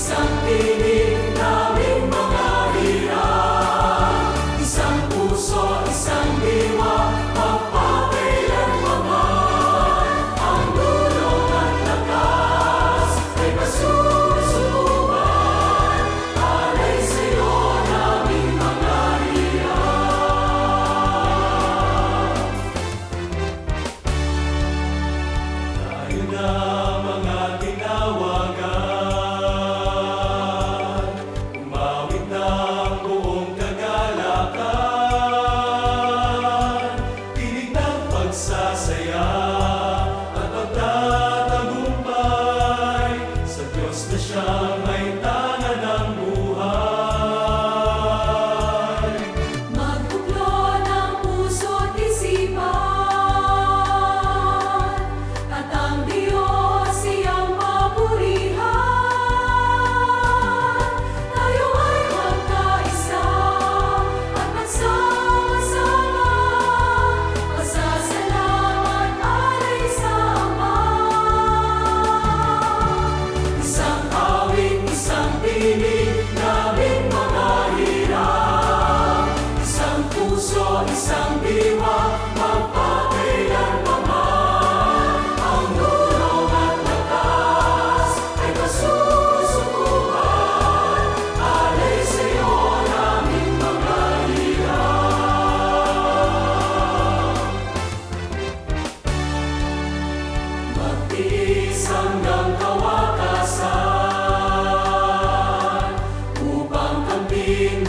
isang tinig naming mga hirap, isang puso, isang diwa, magpakailanman. Ang dulong at lakas ay masusubukan, alay sa'yo naming mga hirap. Tayo na mga tinawagan, umawit ng buong kagalakan, tinig ng pagsasaya at pagtatagumpay sa Diyos na siyang may tangan ng buhay. Magbuklo ng puso't isipan, at ang Diyos iyang papurihan. Tayo ay magkaisa at magsama-sama, pasasalamat alay sa Ama. Isang awit, isang tinig naming mga hirap, isang puso, isang diwa, magpakailanman. Ang dulong at lakas ay masusubukan, alay sa'yo naming mga hirap. Magtiis hanggang kawakasan upang kambing